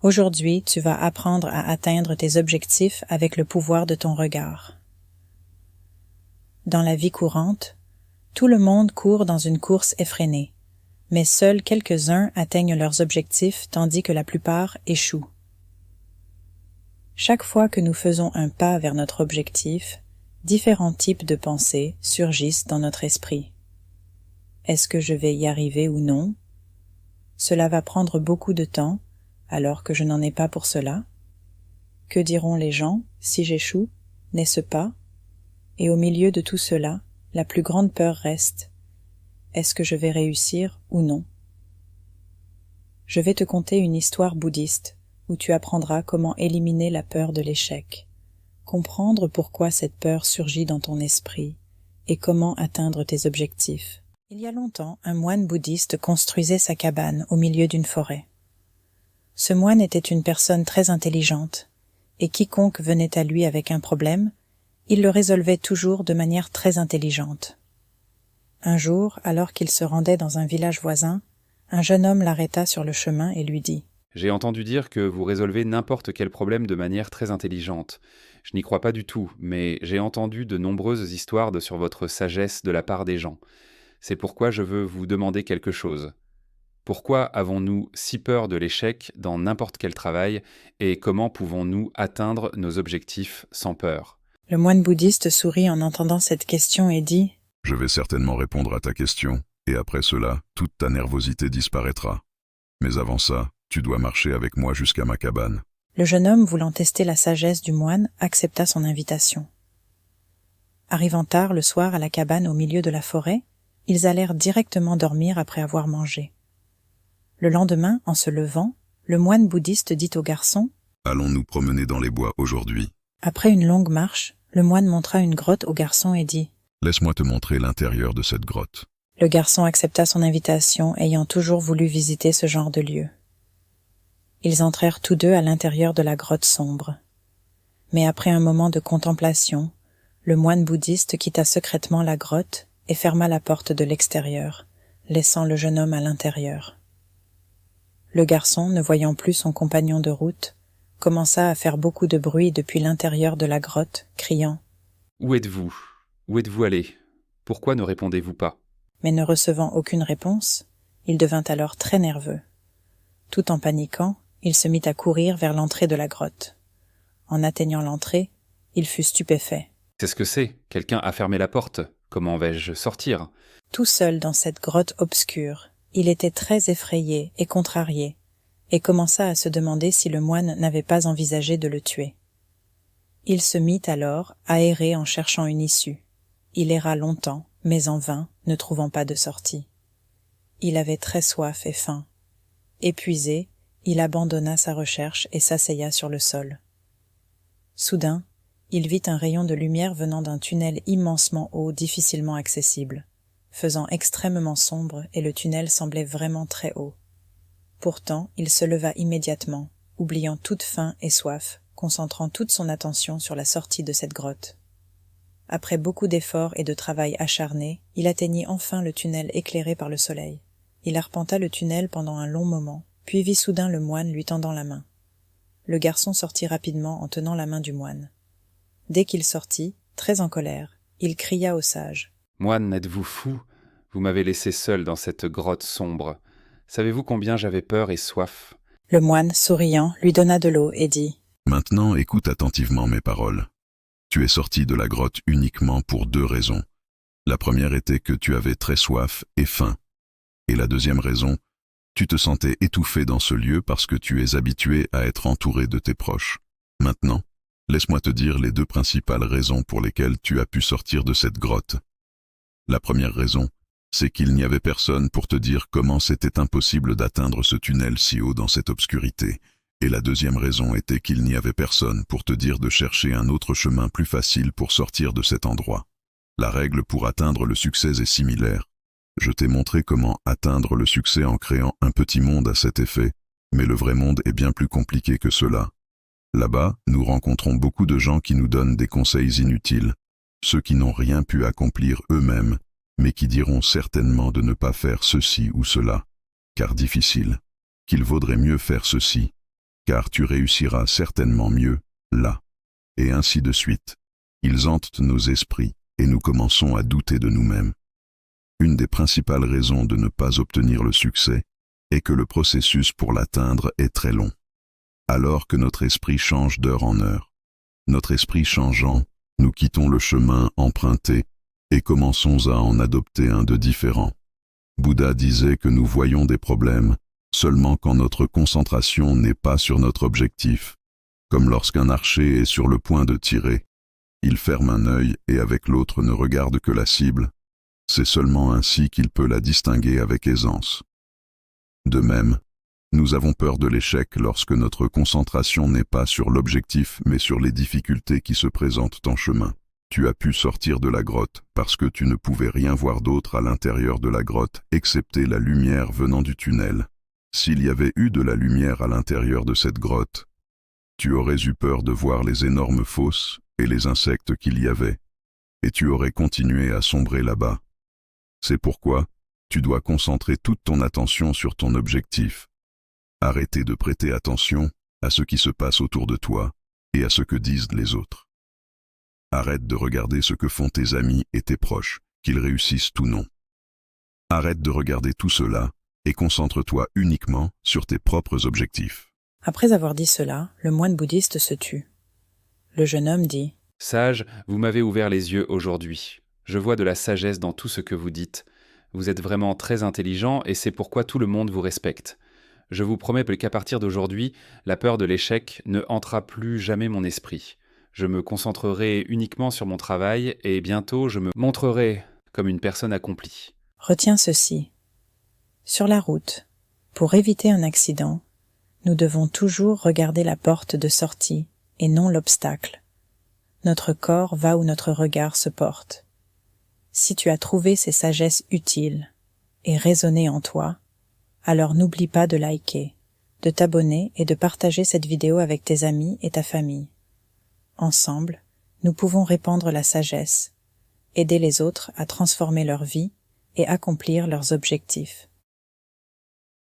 Aujourd'hui, tu vas apprendre à atteindre tes objectifs avec le pouvoir de ton regard. Dans la vie courante, tout le monde court dans une course effrénée, mais seuls quelques-uns atteignent leurs objectifs tandis que la plupart échouent. Chaque fois que nous faisons un pas vers notre objectif, différents types de pensées surgissent dans notre esprit. Est-ce que je vais y arriver ou non? Cela va prendre beaucoup de temps, alors que je n'en ai pas pour cela. Que diront les gens si j'échoue, n'est-ce pas? Et au milieu de tout cela, la plus grande peur reste. Est-ce que je vais réussir ou non? Je vais te conter une histoire bouddhiste où tu apprendras comment éliminer la peur de l'échec, comprendre pourquoi cette peur surgit dans ton esprit et comment atteindre tes objectifs. Il y a longtemps, un moine bouddhiste construisait sa cabane au milieu d'une forêt. Ce moine était une personne très intelligente, et quiconque venait à lui avec un problème, il le résolvait toujours de manière très intelligente. Un jour, alors qu'il se rendait dans un village voisin, un jeune homme l'arrêta sur le chemin et lui dit « J'ai entendu dire que vous résolvez n'importe quel problème de manière très intelligente. Je n'y crois pas du tout, mais j'ai entendu de nombreuses histoires sur votre sagesse de la part des gens. C'est pourquoi je veux vous demander quelque chose. Pourquoi avons-nous si peur de l'échec dans n'importe quel travail et comment pouvons-nous atteindre nos objectifs sans peur ?» Le moine bouddhiste sourit en entendant cette question et dit « Je vais certainement répondre à ta question, et après cela, toute ta nervosité disparaîtra. Mais avant ça, tu dois marcher avec moi jusqu'à ma cabane. » Le jeune homme, voulant tester la sagesse du moine, accepta son invitation. Arrivant tard le soir à la cabane au milieu de la forêt, ils allèrent directement dormir après avoir mangé. Le lendemain, en se levant, le moine bouddhiste dit au garçon « Allons nous promener dans les bois aujourd'hui. » Après une longue marche, le moine montra une grotte au garçon et dit « Laisse-moi te montrer l'intérieur de cette grotte. » Le garçon accepta son invitation, ayant toujours voulu visiter ce genre de lieu. Ils entrèrent tous deux à l'intérieur de la grotte sombre. Mais après un moment de contemplation, le moine bouddhiste quitta secrètement la grotte et ferma la porte de l'extérieur, laissant le jeune homme à l'intérieur. Le garçon, ne voyant plus son compagnon de route, commença à faire beaucoup de bruit depuis l'intérieur de la grotte, criant « Où êtes-vous? Où êtes-vous allé? Pourquoi ne répondez-vous pas ?» Mais ne recevant aucune réponse, il devint alors très nerveux. Tout en paniquant, il se mit à courir vers l'entrée de la grotte. En atteignant l'entrée, il fut stupéfait. « C'est ce que c'est. Quelqu'un a fermé la porte. Comment vais-je sortir ?» Tout seul dans cette grotte obscure, il était très effrayé et contrarié, et commença à se demander si le moine n'avait pas envisagé de le tuer. Il se mit alors à errer en cherchant une issue. Il erra longtemps, mais en vain, ne trouvant pas de sortie. Il avait très soif et faim. Épuisé, il abandonna sa recherche et s'asseya sur le sol. Soudain, il vit un rayon de lumière venant d'un tunnel immensement haut, difficilement accessible, faisant extrêmement sombre, et le tunnel semblait vraiment très haut. Pourtant, il se leva immédiatement, oubliant toute faim et soif, concentrant toute son attention sur la sortie de cette grotte. Après beaucoup d'efforts et de travail acharné, il atteignit enfin le tunnel éclairé par le soleil. Il arpenta le tunnel pendant un long moment, puis vit soudain le moine lui tendant la main. Le garçon sortit rapidement en tenant la main du moine. Dès qu'il sortit, très en colère, il cria au sage. « Moine, êtes-vous fou? Vous m'avez laissé seul dans cette grotte sombre. Savez-vous combien j'avais peur et soif ?» Le moine, souriant, lui donna de l'eau et dit « Maintenant, écoute attentivement mes paroles. Tu es sorti de la grotte uniquement pour 2 raisons. La première était que tu avais très soif et faim. Et la deuxième raison, tu te sentais étouffé dans ce lieu parce que tu es habitué à être entouré de tes proches. Maintenant, laisse-moi te dire les 2 principales raisons pour lesquelles tu as pu sortir de cette grotte. La première raison, c'est qu'il n'y avait personne pour te dire comment c'était impossible d'atteindre ce tunnel si haut dans cette obscurité. Et la deuxième raison était qu'il n'y avait personne pour te dire de chercher un autre chemin plus facile pour sortir de cet endroit. La règle pour atteindre le succès est similaire. Je t'ai montré comment atteindre le succès en créant un petit monde à cet effet, mais le vrai monde est bien plus compliqué que cela. Là-bas, nous rencontrons beaucoup de gens qui nous donnent des conseils inutiles, ceux qui n'ont rien pu accomplir eux-mêmes, mais qui diront certainement de ne pas faire ceci ou cela, car difficile, qu'il vaudrait mieux faire ceci. car tu réussiras certainement mieux là. Et ainsi de suite. Ils hantent nos esprits, et nous commençons à douter de nous-mêmes. Une des principales raisons de ne pas obtenir le succès est que le processus pour l'atteindre est très long. Alors que notre esprit change d'heure en heure. Notre esprit changeant, nous quittons le chemin emprunté et commençons à en adopter un de différent. Bouddha disait que nous voyons des problèmes seulement quand notre concentration n'est pas sur notre objectif. Comme lorsqu'un archer est sur le point de tirer, il ferme un œil et avec l'autre ne regarde que la cible. C'est seulement ainsi qu'il peut la distinguer avec aisance. De même, nous avons peur de l'échec lorsque notre concentration n'est pas sur l'objectif mais sur les difficultés qui se présentent en chemin. Tu as pu sortir de la grotte parce que tu ne pouvais rien voir d'autre à l'intérieur de la grotte excepté la lumière venant du tunnel. S'il y avait eu de la lumière à l'intérieur de cette grotte, tu aurais eu peur de voir les énormes fosses et les insectes qu'il y avait, et tu aurais continué à sombrer là-bas. C'est pourquoi tu dois concentrer toute ton attention sur ton objectif. Arrêter de prêter attention à ce qui se passe autour de toi et à ce que disent les autres. Arrête de regarder ce que font tes amis et tes proches, qu'ils réussissent ou non. Arrête de regarder tout cela et concentre-toi uniquement sur tes propres objectifs. Après avoir dit cela, le moine bouddhiste se tut. Le jeune homme dit « Sage, vous m'avez ouvert les yeux aujourd'hui. Je vois de la sagesse dans tout ce que vous dites. Vous êtes vraiment très intelligent et c'est pourquoi tout le monde vous respecte. Je vous promets qu'à partir d'aujourd'hui, la peur de l'échec ne hantera plus jamais mon esprit. Je me concentrerai uniquement sur mon travail et bientôt je me montrerai comme une personne accomplie. » Retiens ceci. Sur la route, pour éviter un accident, nous devons toujours regarder la porte de sortie et non l'obstacle. Notre corps va où notre regard se porte. Si tu as trouvé ces sagesses utiles et résonnées en toi, alors n'oublie pas de liker, de t'abonner et de partager cette vidéo avec tes amis et ta famille. Ensemble, nous pouvons répandre la sagesse, aider les autres à transformer leur vie et accomplir leurs objectifs.